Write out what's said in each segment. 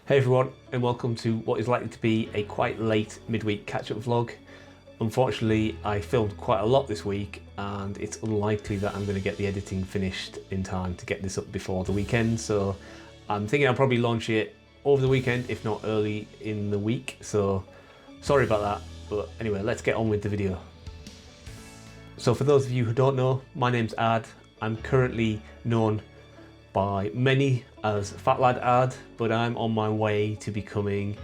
Hey everyone, and welcome to what is likely to be a quite late midweek catch-up vlog. Unfortunately, I filmed quite a lot this week and it's unlikely that I'm going to get the editing finished in time to get this up before the weekend, so I'm thinking I'll probably launch it over the weekend, if not early in the week, so sorry about that. But anyway, let's get on with the video. So for those of you who don't know, my name's Ad. I'm currently known by many as Fat Lad Ad, but I'm on my way to becoming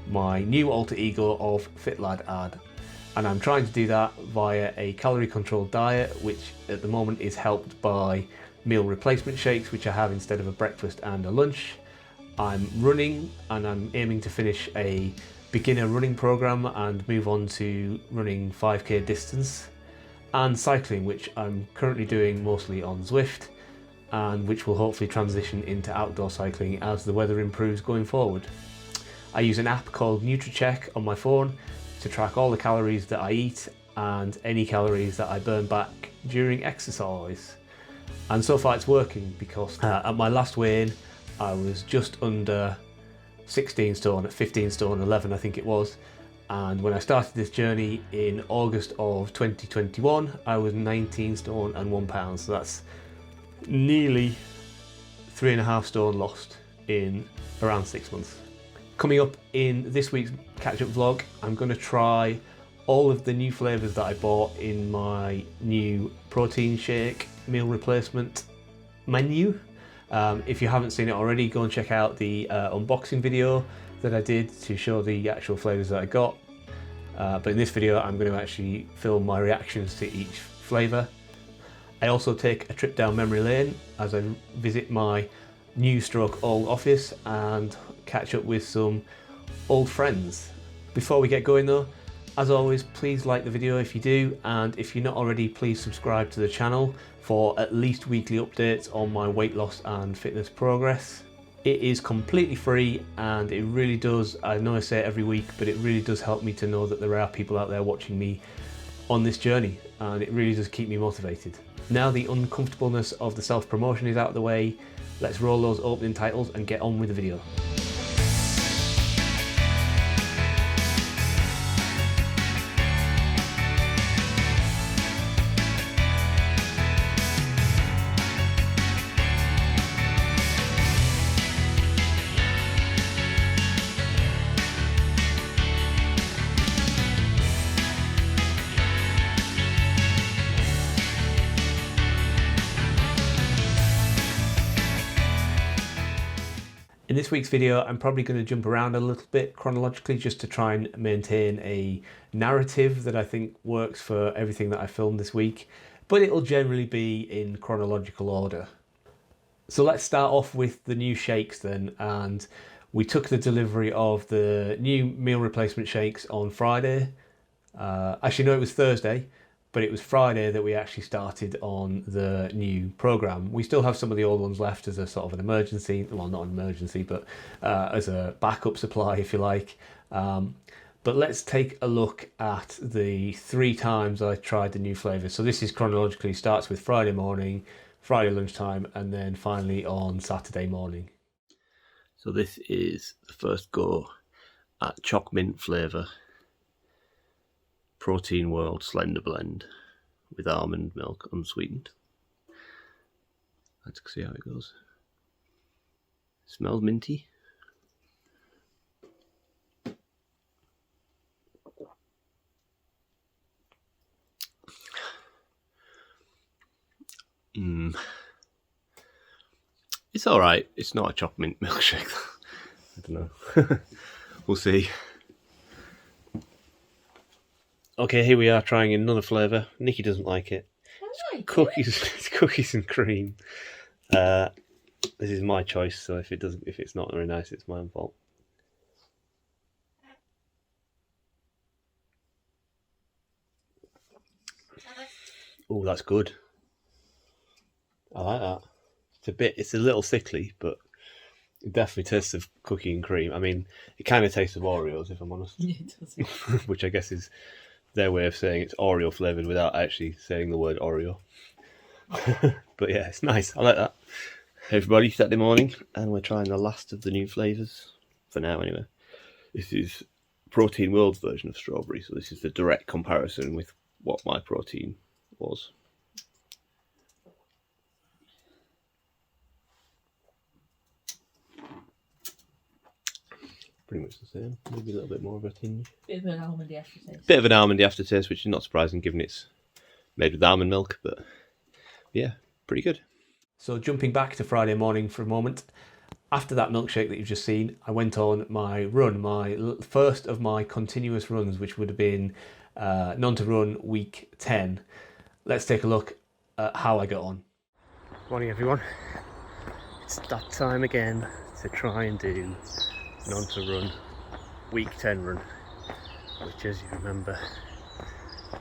my new alter ego of Fit Lad Ad. And I'm trying to do that via a calorie controlled diet, which at the moment is helped by meal replacement shakes, which I have instead of a breakfast and a lunch. I'm running and I'm aiming to finish a beginner running program and move on to running 5k distance, and cycling, which I'm currently doing mostly on Zwift, and which will hopefully transition into outdoor cycling as the weather improves going forward. I use an app called NutriCheck on my phone to track all the calories that I eat and any calories that I burn back during exercise. And so far it's working, because at my last weigh-in I was just under 16 stone, at 15 stone 11 I think it was, and when I started this journey in August of 2021 I was 19 stone and 1 pound, so that's nearly 3.5 stone lost in around 6 months. Coming up in this week's catch-up vlog, I'm going to try all of the new flavours that I bought in my new protein shake meal replacement menu. If you haven't seen it already, go and check out the unboxing video that I did to show the actual flavours that I got. But in this video I'm going to actually film my reactions to each flavour. I also take a trip down memory lane as I visit my new stroke old office and catch up with some old friends. Before we get going though, as always, please like the video if you do, and if you're not already, please subscribe to the channel for at least weekly updates on my weight loss and fitness progress. It is completely free and it really does, I know I say it every week, but it really does help me to know that there are people out there watching me on this journey, and it really does keep me motivated. Now the uncomfortableness of the self-promotion is out of the way, let's roll those opening titles and get on with the video. In this week's video, I'm probably going to jump around a little bit chronologically just to try and maintain a narrative that I think works for everything that I filmed this week, but it'll generally be in chronological order. So let's start off with the new shakes then, and we took the delivery of the new meal replacement shakes on Friday. Actually no, it was Thursday, but it was Friday that we actually started on the new program. We still have some of the old ones left as a sort of an emergency, well not an emergency, but as a backup supply if you like. But let's take a look at the 3 times I tried the new flavours. So this is chronologically, starts with Friday morning, Friday lunchtime, and then finally on Saturday morning. So this is the first go at choc mint flavour. Protein World Slender Blend with almond milk unsweetened. Let's see how it goes. Smells minty. It's alright. It's not a choc mint milkshake. I don't know. We'll see. Okay, here we are trying another flavour. Nikki doesn't like it. It's cookies. It's cookies and cream. This is my choice, so if it's not very nice, it's my own fault. Oh, that's good. I like that. It's a little sickly, but it definitely tastes of cookie and cream. I mean, it kind of tastes of Oreos, if I'm honest. Yeah, it does. Which I guess is their way of saying it's Oreo flavoured without actually saying the word Oreo. But yeah, it's nice. I like that. Hey everybody, Saturday morning, and we're trying the last of the new flavours. for now anyway. This is Protein World's version of strawberry, so this is the direct comparison with what my protein was. Pretty much the same, maybe a little bit more of a tinge. Bit of an almondy aftertaste. Bit of an almondy aftertaste, which is not surprising given it's made with almond milk, but yeah, pretty good. So jumping back to Friday morning for a moment, after that milkshake that you've just seen, I went on my run, my first of my continuous runs, which would have been None to Run week 10. Let's take a look at how I got on. Morning everyone, it's that time again to try and do None to Run week 10 run, which as you remember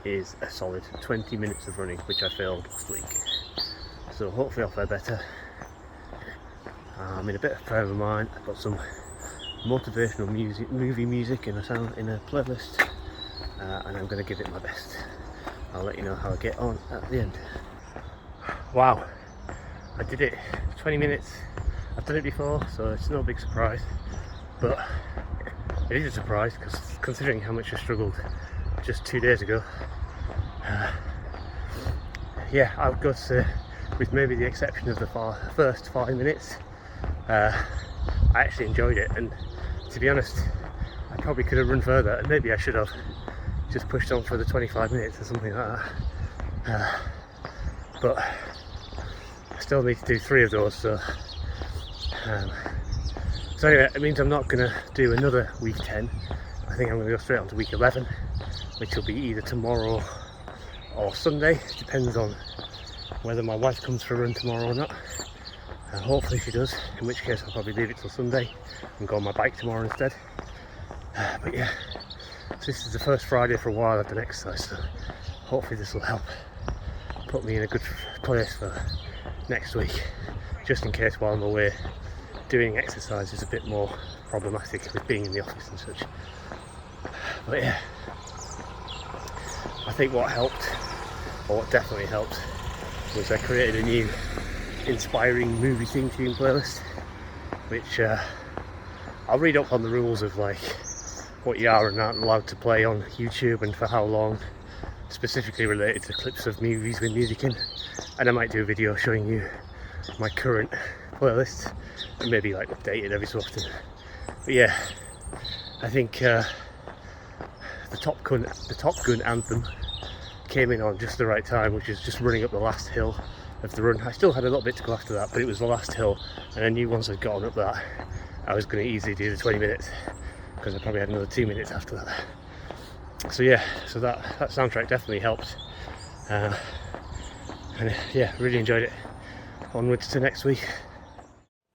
is a solid 20 minutes of running, which I failed last week. So hopefully I'll fare better. I'm in a bit of frame of mind. I've got some motivational music, movie music in a playlist, and I'm going to give it my best. I'll let you know how I get on at the end. Wow, I did it, 20 minutes. I've done it before, so it's no big surprise, but it is a surprise because considering how much I struggled just 2 days ago. Yeah, I've got to, with maybe the exception of the first 5 minutes, I actually enjoyed it, and to be honest, I probably could have run further, and maybe I should have just pushed on for the 25 minutes or something like that. But I still need to do 3 of those, so anyway, it means I'm not going to do another week 10. I think I'm going to go straight on to week 11, which will be either tomorrow or Sunday. Depends on whether my wife comes for a run tomorrow or not. Hopefully she does, in which case I'll probably leave it till Sunday and go on my bike tomorrow instead. But yeah, so this is the first Friday for a while I've done exercise, so hopefully this will help put me in a good place for next week, just in case while I'm away doing exercise is a bit more problematic with being in the office and such. But yeah, I think what helped, or what definitely helped, was I created a new inspiring movie theme tune playlist, which I'll read up on the rules of like what you are and aren't allowed to play on YouTube and for how long, specifically related to clips of movies with music in, and I might do a video showing you my current playlist and maybe like update it every so often. But yeah, I think the Top Gun anthem came in on just the right time, which is just running up the last hill of the run. I still had a little bit to go after that, but it was the last hill, and I knew once I'd gotten up that I was going to easily do the 20 minutes because I probably had another 2 minutes after that. So yeah, so that soundtrack definitely helped, and yeah, really enjoyed it. Onwards to next week.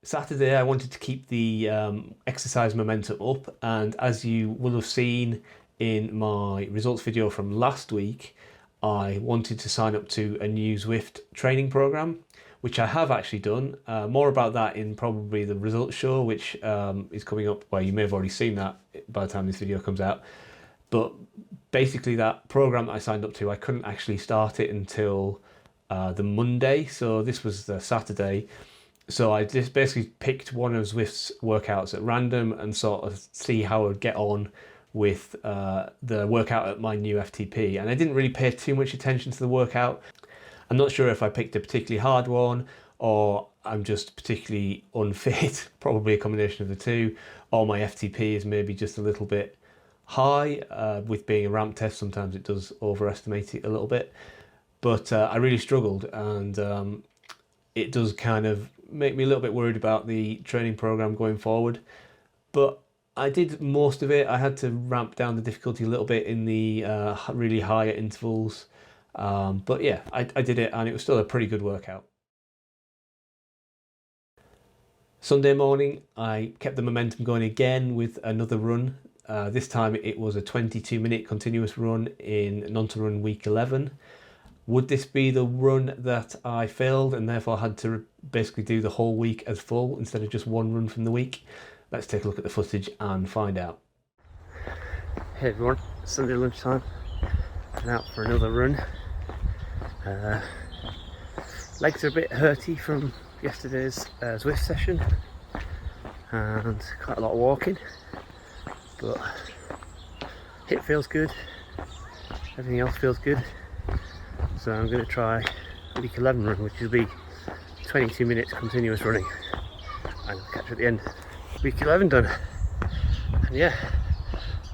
Saturday I wanted to keep the exercise momentum up, and as you will have seen in my results video from last week, I wanted to sign up to a new Zwift training program, which I have actually done. More about that in probably the results show, which is coming up. Well, you may have already seen that by the time this video comes out. But basically that program that I signed up to, I couldn't actually start it until the Monday. So this was the Saturday. So I just basically picked one of Zwift's workouts at random and sort of see how I would get on with the workout at my new FTP, and I didn't really pay too much attention to the workout. I'm not sure if I picked a particularly hard one or I'm just particularly unfit, probably a combination of the two, or my FTP is maybe just a little bit high. With being a ramp test, sometimes it does overestimate it a little bit, but I really struggled, and it does kind of make me a little bit worried about the training program going forward. But I did most of it. I had to ramp down the difficulty a little bit in the really higher intervals. But yeah, I did it, and it was still a pretty good workout. Sunday morning, I kept the momentum going again with another run. This time it was a 22-minute continuous run in None to Run week 11. Would this be the run that I failed and therefore had to basically do the whole week as full instead of just one run from the week? Let's take a look at the footage and find out. Hey everyone, Sunday lunchtime, and out for another run. Legs are a bit hurty from yesterday's Zwift session, and quite a lot of walking, but hip feels good, everything else feels good. So I'm going to try week 11 run, which will be 22 minutes continuous running, and I'll catch you at the end. Week 11 done, and yeah,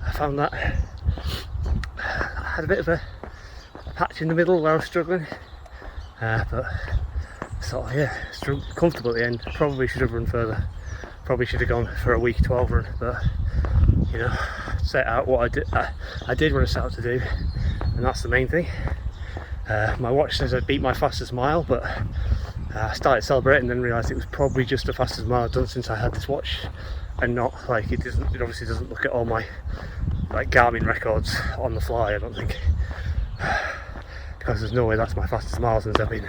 I found that I had a bit of a patch in the middle where I was struggling, but sort of, yeah, comfortable at the end. Probably should have run further, probably should have gone for a week 12 run, but you know, set out what I did what I set out to do, and that's the main thing. My watch says I beat my fastest mile, but I started celebrating and then realised it was probably just the fastest mile I've done since I had this watch, and not like it obviously doesn't look at all my like Garmin records on the fly, I don't think, because there's no way that's my fastest mile since I've been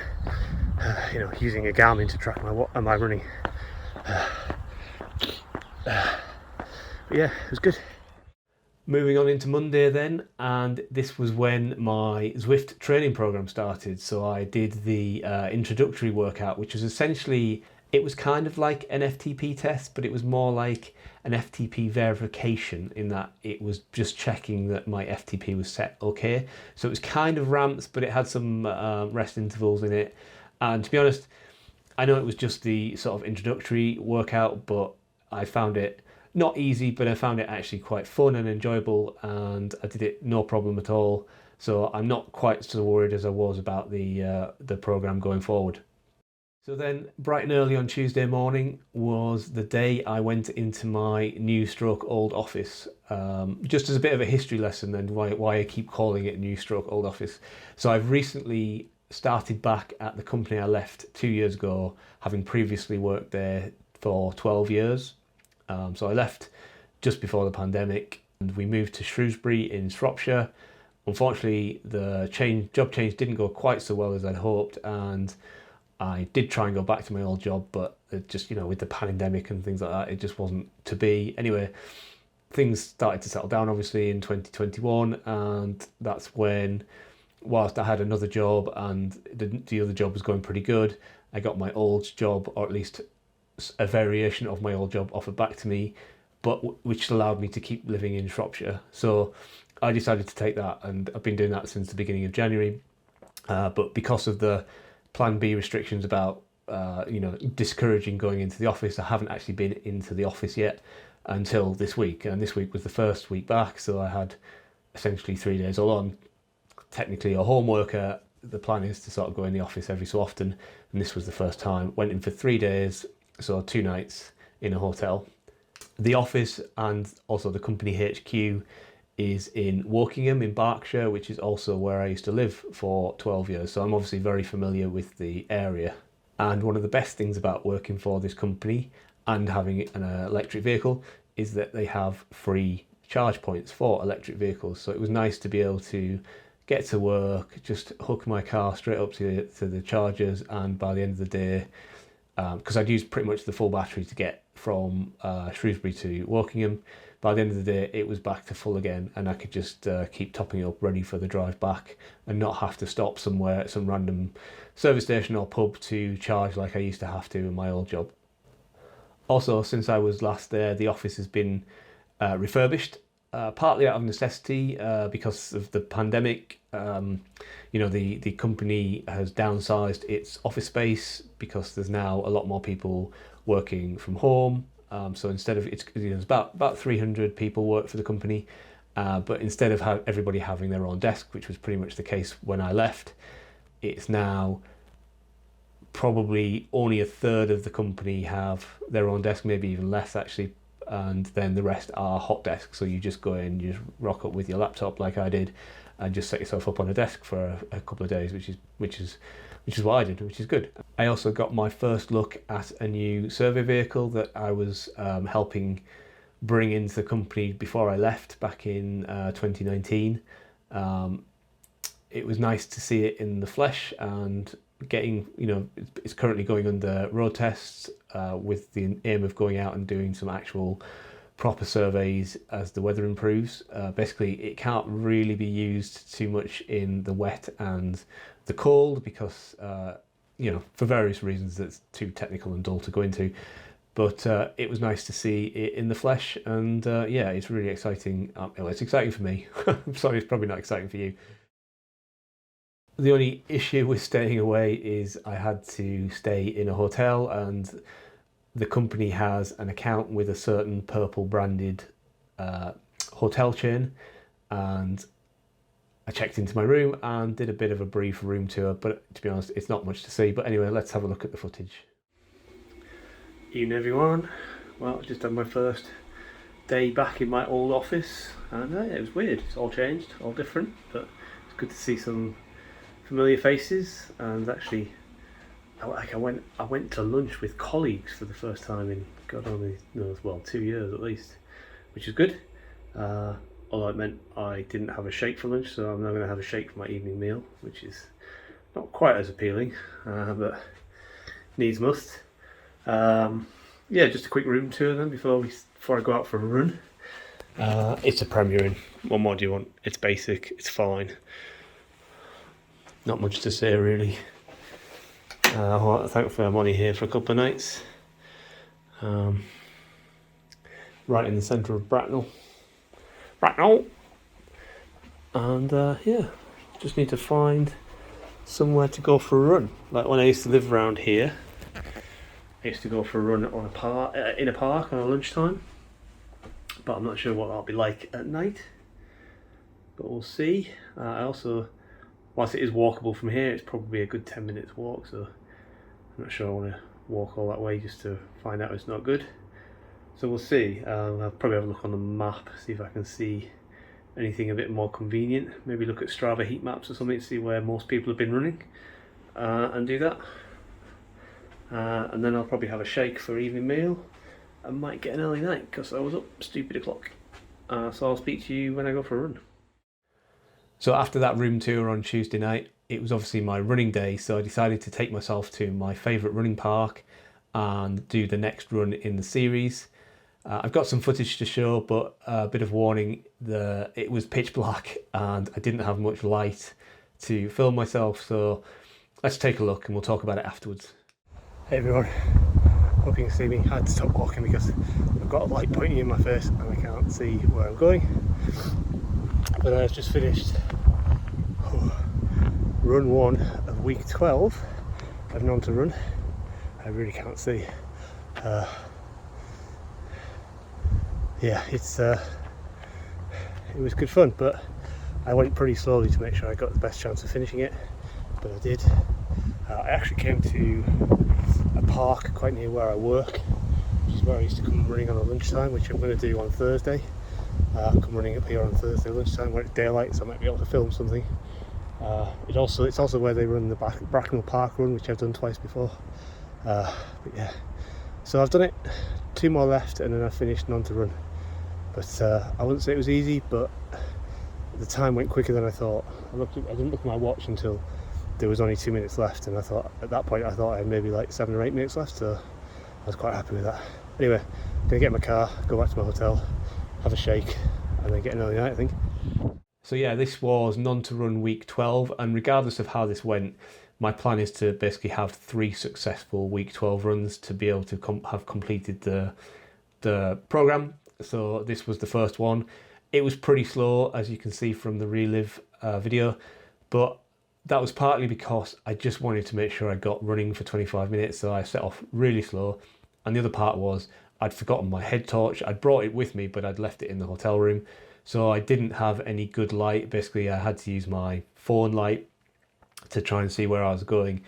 using a Garmin to track my running. But yeah, it was good. Moving on into Monday then, and this was when my Zwift training program started. So I did the introductory workout, which was essentially, it was kind of like an FTP test, but it was more like an FTP verification in that it was just checking that my FTP was set okay. So it was kind of ramps, but it had some rest intervals in it. And to be honest, I know it was just the sort of introductory workout, but I found it not easy, but I found it actually quite fun and enjoyable, and I did it no problem at all. So I'm not quite so worried as I was about the program going forward. So then, bright and early on Tuesday morning was the day I went into my new stroke old office. Just as a bit of a history lesson and why I keep calling it new stroke old office. So I've recently started back at the company I left 2 years ago, having previously worked there for 12 years. So I left just before the pandemic, and we moved to Shrewsbury in Shropshire. Unfortunately, the job change didn't go quite so well as I'd hoped, and I did try and go back to my old job, but it just, with the pandemic and things like that, it just wasn't to be. Anyway, things started to settle down obviously in 2021, and that's when, whilst I had another job and the other job was going pretty good, I got my old job, or at least a variation of my old job, offered back to me, but which allowed me to keep living in Shropshire. So I decided to take that, and I've been doing that since the beginning of January. But because of the Plan B restrictions about discouraging going into the office, I haven't actually been into the office yet until this week, and this week was the first week back. So I had essentially 3 days all on. Technically a home worker. The plan is to sort of go in the office every so often, and this was the first time. Went in for 3 days. So 2 nights in a hotel. The office and also the company HQ is in Wokingham in Berkshire, which is also where I used to live for 12 years. So I'm obviously very familiar with the area. And one of the best things about working for this company and having an electric vehicle is that they have free charge points for electric vehicles. So it was nice to be able to get to work, just hook my car straight up to the chargers, and by the end of the day, because I'd used pretty much the full battery to get from Shrewsbury to Wokingham. By the end of the day, it was back to full again, and I could just keep topping up, ready for the drive back, and not have to stop somewhere at some random service station or pub to charge like I used to have to in my old job. Also, since I was last there, the office has been refurbished, partly out of necessity because of the pandemic. The company has downsized its office space because there's now a lot more people working from home. So instead of it's about 300 people work for the company, but instead of everybody having their own desk, which was pretty much the case when I left, it's now probably only a third of the company have their own desk, maybe even less actually, and then the rest are hot desks. So you just go in, you just rock up with your laptop like I did, and just set yourself up on a desk for a couple of days, which is what I did, which is good. I also got my first look at a new survey vehicle that I was helping bring into the company before I left back in 2019. It was nice to see it in the flesh, and getting, it's currently going under road tests with the aim of going out and doing some actual proper surveys as the weather improves. Basically, it can't really be used too much in the wet and the cold because, for various reasons that's too technical and dull to go into. But it was nice to see it in the flesh, and yeah, it's really exciting. Well, it's exciting for me. I'm sorry, it's probably not exciting for you. The only issue with staying away is I had to stay in a hotel, and the company has an account with a certain purple branded hotel chain, and I checked into my room and did a bit of a brief room tour, but to be honest, it's not much to see. But anyway, let's have a look at the footage. Evening everyone. Well, just had my first day back in my old office, and it was weird. It's all changed, all different, but it's good to see some familiar faces. And actually, I went to lunch with colleagues for the first time in God only knows, well, 2 years at least, which is good. Although it meant I didn't have a shake for lunch, so I'm now going to have a shake for my evening meal, which is not quite as appealing, but needs must. Yeah, just a quick room tour then before I go out for a run. It's a Premier Inn. What more do you want? It's basic, it's fine. Not much to say really. Thankfully I'm only here for a couple of nights. Right in the centre of Bracknell. And yeah, just need to find somewhere to go for a run. Like when I used to live around here, I used to go for a run on in a park on a lunchtime, but I'm not sure what that'll be like at night, but we'll see. I also, whilst it is walkable from here, it's probably a good 10 minutes walk, so I'm not sure I want to walk all that way just to find out it's not good. So we'll see. I'll probably have a look on the map, see if I can see anything a bit more convenient. Maybe look at Strava heat maps or something to see where most people have been running, and do that. And then I'll probably have a shake for evening meal. I might get an early night because I was up stupid o'clock. So I'll speak to you when I go for a run. So after that room tour on Tuesday night, it was obviously my running day, so I decided to take myself to my favourite running park and do the next run in the series. I've got some footage to show, but a bit of warning, it was pitch black and I didn't have much light to film myself, so let's take a look and we'll talk about it afterwards. Hey everyone, hope you can see me. I had to stop walking because I've got a light pointing in my face and I can't see where I'm going. But I've just finished run 1 of week 12 of None to Run. I really can't see. Yeah, it was good fun, but I went pretty slowly to make sure I got the best chance of finishing it, but I did. I actually came to a park quite near where I work, which is where I used to come running on a lunchtime, which I'm going to do on Thursday. Come running up here on Thursday lunchtime when it's daylight, so I might be able to film something. It's also where they run the Bracknell Park run, which I've done twice before. But yeah, so I've done it. 2 more left, and then I've finished None to Run. But I wouldn't say it was easy, but the time went quicker than I thought. I didn't look at my watch until there was only 2 minutes left, and I thought at that point I had maybe like 7 or 8 minutes left, so I was quite happy with that. Anyway, I'm gonna get in my car, go back to my hotel, have a shake, and then get an early night, I think. So yeah, this was None to Run week 12, and regardless of how this went, my plan is to basically have 3 successful week 12 runs to be able to have completed the program. So this was the first one. It was pretty slow, as you can see from the relive video, but that was partly because I just wanted to make sure I got running for 25 minutes, so I set off really slow. And the other part was I'd forgotten my head torch. I'd brought it with me, but I'd left it in the hotel room, so I didn't have any good light. Basically, I had to use my phone light to try and see where I was going,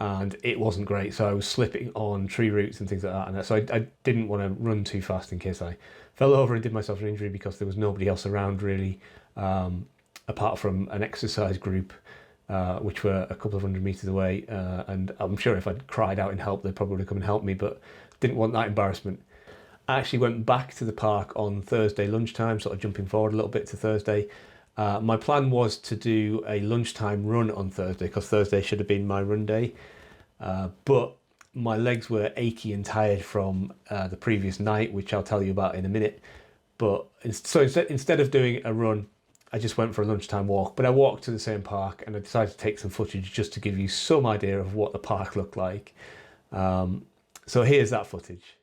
and it wasn't great, so I was slipping on tree roots and things like that, and so I didn't want to run too fast in case I fell over and did myself an injury, because there was nobody else around really, apart from an exercise group, which were a couple of 100 meters away, and I'm sure if I'd cried out in help they'd probably come and help me, but didn't want that embarrassment. I actually went back to the park on Thursday lunchtime, sort of jumping forward a little bit to Thursday. My plan was to do a lunchtime run on Thursday, because Thursday should have been my run day, but my legs were achy and tired from the previous night, which I'll tell you about in a minute. But so instead of doing a run, I just went for a lunchtime walk, but I walked to the same park, and I decided to take some footage just to give you some idea of what the park looked like. So here's that footage.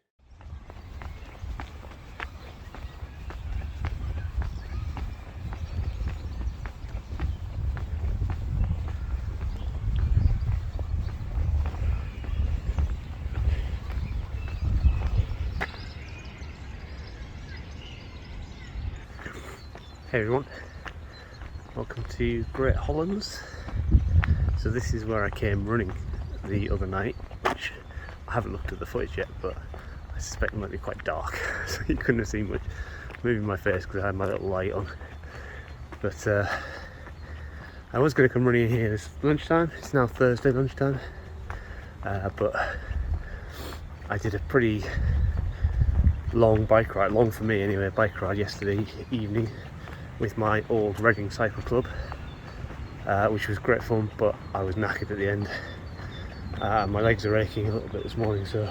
Hey everyone, welcome to Great Hollands. So this is where I came running the other night, which I haven't looked at the footage yet, but I suspect it might be quite dark, so you couldn't have seen much. Moving my face because I had my little light on. But I was going to come running here this lunchtime. It's now Thursday lunchtime, but I did a pretty long bike ride, long for me anyway, bike ride yesterday evening with my old Reading Cycle Club, which was great fun, but I was knackered at the end. My legs are aching a little bit this morning, so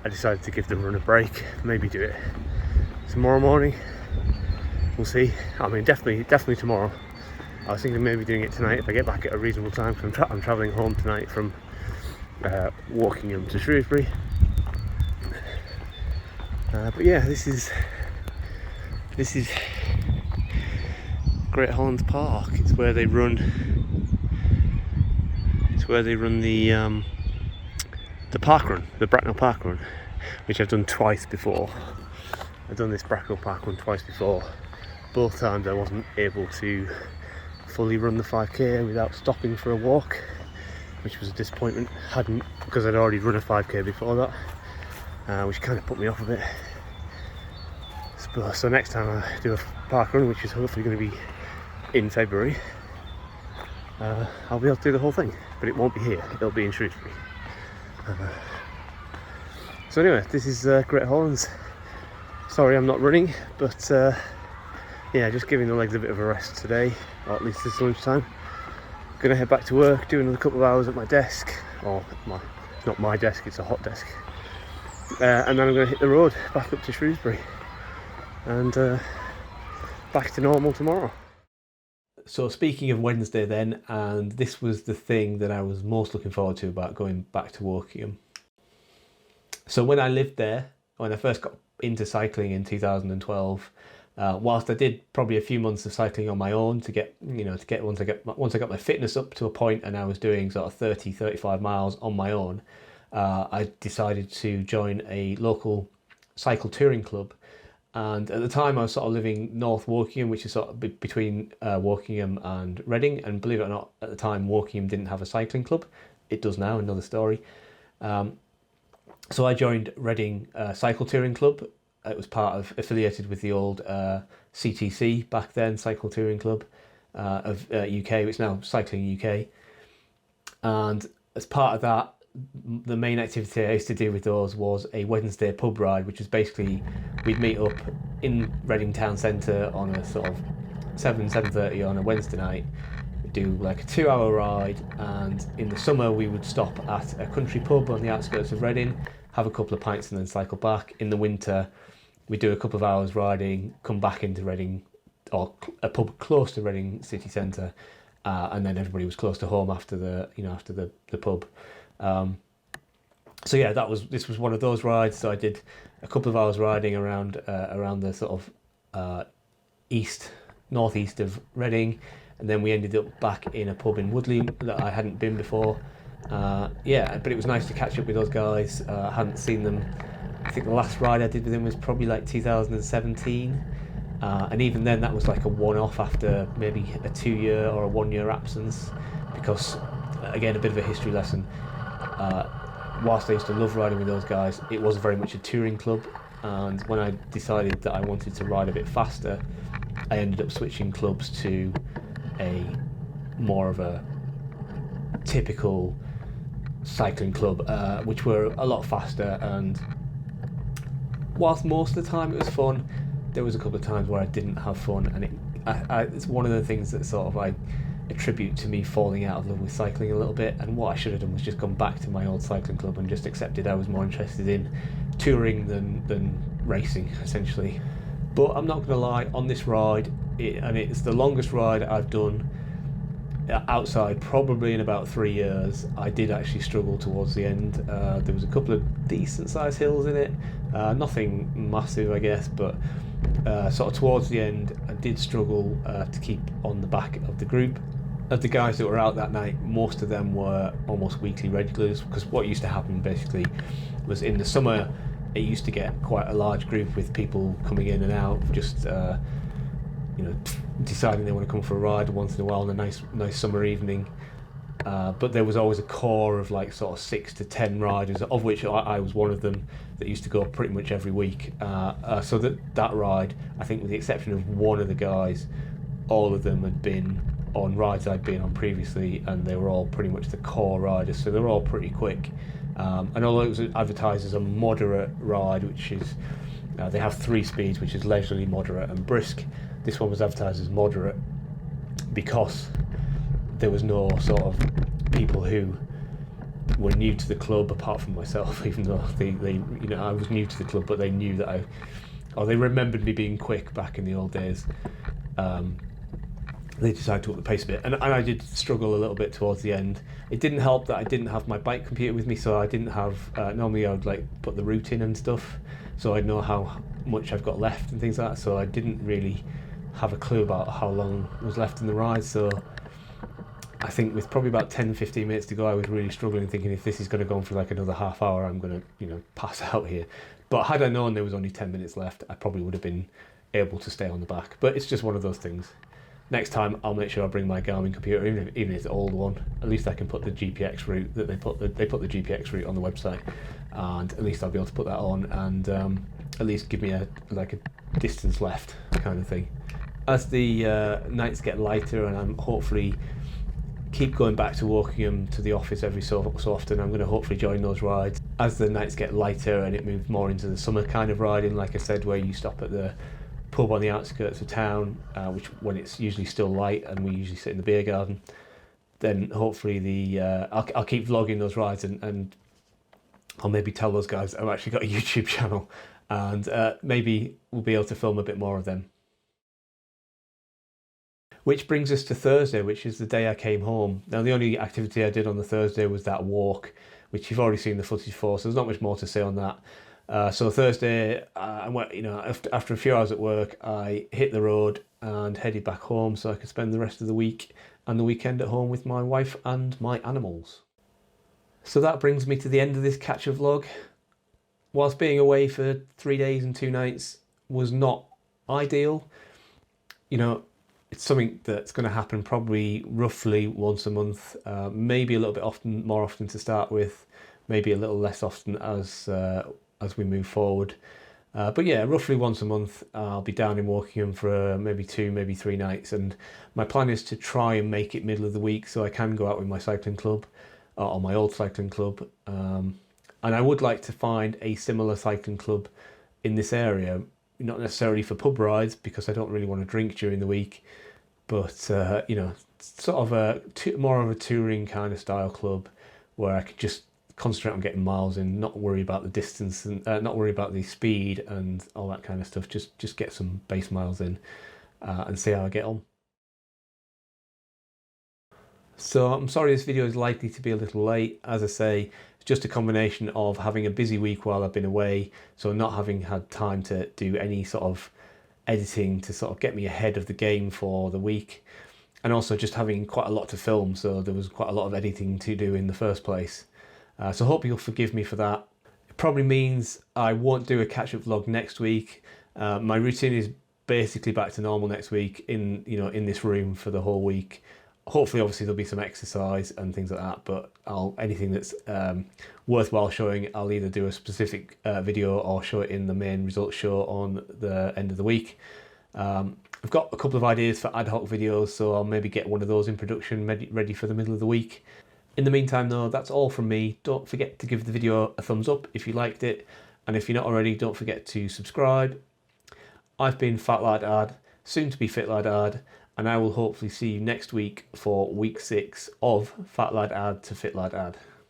I decided to give the run a break, maybe do it tomorrow morning. We'll see. I mean, definitely tomorrow. I was thinking maybe doing it tonight if I get back at a reasonable time, because I'm travelling home tonight from Wokingham to Shrewsbury. But yeah, this is Great Hollands Park. It's where they run the park run, the Bracknell Park Run, which I've done twice before. I've done this Bracknell Park Run twice before. Both times I wasn't able to fully run the 5k without stopping for a walk, which was a disappointment. Because I'd already run a 5k before that, which kind of put me off a bit. So next time I do a park run, which is hopefully going to be in February, I'll be able to do the whole thing, but it won't be here, it'll be in Shrewsbury. So anyway, this is Great Hollands. Sorry I'm not running, but yeah, just giving the legs a bit of a rest today, or at least this lunchtime. Gonna head back to work, do another couple of hours at my desk, or it's not my desk, it's a hot desk, and then I'm gonna hit the road back up to Shrewsbury and back to normal tomorrow. So speaking of Wednesday then, and this was the thing that I was most looking forward to about going back to Wokingham. So when I lived there, when I first got into cycling in 2012, whilst I did probably a few months of cycling on my own to get once I got my fitness up to a point and I was doing sort of 30-35 miles on my own, I decided to join a local cycle touring club. And at the time I was sort of living North Wokingham, which is sort of between Wokingham and Reading, and believe it or not, at the time Wokingham didn't have a cycling club. It does now, another story. So I joined Reading Cycle Touring Club. It was affiliated with the old CTC back then, Cycle Touring Club of UK, which is now Cycling UK. And as part of that, the main activity I used to do with those was a Wednesday pub ride, which was basically we'd meet up in Reading town centre on a sort of 7:30 on a Wednesday night. We'd do like a 2-hour ride, and in the summer we would stop at a country pub on the outskirts of Reading, have a couple of pints and then cycle back. In the winter we'd do a couple of hours riding, come back into Reading, or a pub close to Reading city centre, and then everybody was close to home after the pub. So yeah, this was one of those rides. So I did a couple of hours riding around the sort of northeast of Reading, and then we ended up back in a pub in Woodley that I hadn't been before. Yeah, but it was nice to catch up with those guys. I hadn't seen them. I think the last ride I did with them was probably like 2017, and even then that was like a one-off after maybe a 2-year or a 1-year absence, because again, a bit of a history lesson. Whilst I used to love riding with those guys, it was very much a touring club, and when I decided that I wanted to ride a bit faster, I ended up switching clubs to a more of a typical cycling club, which were a lot faster. And whilst most of the time it was fun, there was a couple of times where I didn't have fun, and it's one of the things that sort of I attribute to me falling out of love with cycling a little bit. And what I should have done was just gone back to my old cycling club and just accepted I was more interested in touring than racing, essentially. But I'm not going to lie, on this ride, and it's the longest ride I've done outside probably in about 3 years, I did actually struggle towards the end. There was a couple of decent sized hills in it, nothing massive I guess, but sort of towards the end I did struggle to keep on the back of the group. Of the guys that were out that night, most of them were almost weekly regulars, because what used to happen basically was in the summer it used to get quite a large group with people coming in and out, just deciding they want to come for a ride once in a while on a nice summer evening. But there was always a core of like sort of 6 to 10 riders, of which I was one of them, that used to go pretty much every week. So that ride, I think with the exception of one of the guys, all of them had been on rides I'd been on previously, and they were all pretty much the core riders, so they were all pretty quick. And although it was advertised as a moderate ride, which is, they have 3 speeds, which is leisurely, moderate and brisk, this one was advertised as moderate because there was no sort of people who were new to the club apart from myself, even though they I was new to the club, but they knew that they remembered me being quick back in the old days. They decided to up the pace a bit, and I did struggle a little bit towards the end. It didn't help that I didn't have my bike computer with me, so I didn't have, normally I would like put the route in and stuff, so I'd know how much I've got left and things like that, so I didn't really have a clue about how long was left in the ride. So I think with probably about 10-15 minutes to go, I was really struggling, thinking if this is going to go on for like another half hour, I'm going to pass out here. But had I known there was only 10 minutes left, I probably would have been able to stay on the back. But it's just one of those things. Next time I'll make sure I bring my Garmin computer, even if it's an old one. At least I can put the GPX route that they put the GPX route on the website, and at least I'll be able to put that on and at least give me a distance left kind of thing. As the nights get lighter and I'm hopefully keep going back to Wokingham to the office every so often, I'm going to hopefully join those rides. As the nights get lighter and it moves more into the summer kind of riding, like I said, where you stop at the pub on the outskirts of town, which when it's usually still light and we usually sit in the beer garden, then hopefully I'll keep vlogging those rides, and I'll maybe tell those guys I've actually got a YouTube channel, and maybe we'll be able to film a bit more of them. Which brings us to Thursday, which is the day I came home. Now the only activity I did on the Thursday was that walk, which you've already seen the footage for, so there's not much more to say on that. So Thursday, I went, after a few hours at work, I hit the road and headed back home so I could spend the rest of the week and the weekend at home with my wife and my animals. So that brings me to the end of this catch-up vlog. Whilst being away for 3 days and 2 nights was not ideal, it's something that's going to happen probably roughly once a month, maybe a little bit more often to start with, maybe a little less often as we move forward. But yeah, roughly once a month I'll be down in Wokingham for maybe 2, maybe 3 nights, and my plan is to try and make it middle of the week so I can go out with my cycling club, or my old cycling club, and I would like to find a similar cycling club in this area, not necessarily for pub rides because I don't really want to drink during the week, but sort of more of a touring kind of style club where I could just concentrate on getting miles in, not worry about the distance and not worry about the speed and all that kind of stuff. Just get some base miles in and see how I get on. So I'm sorry this video is likely to be a little late. As I say, it's just a combination of having a busy week while I've been away, so not having had time to do any sort of editing to sort of get me ahead of the game for the week, and also just having quite a lot to film, so there was quite a lot of editing to do in the first place. So I hope you'll forgive me for that. It probably means I won't do a catch-up vlog next week. My routine is basically back to normal next week in this room for the whole week. Hopefully, obviously, there'll be some exercise and things like that, but anything that's worthwhile showing, I'll either do a specific video or show it in the main results show on the end of the week. I've got a couple of ideas for ad hoc videos, so I'll maybe get one of those in production ready for the middle of the week. In the meantime though, that's all from me. Don't forget to give the video a thumbs up if you liked it, and if you're not already, don't forget to subscribe. I've been Fat Lad Ad, soon to be Fit Lad Ad, and I will hopefully see you next week for week 6 of Fat Lad Ad to Fit Lad Ad.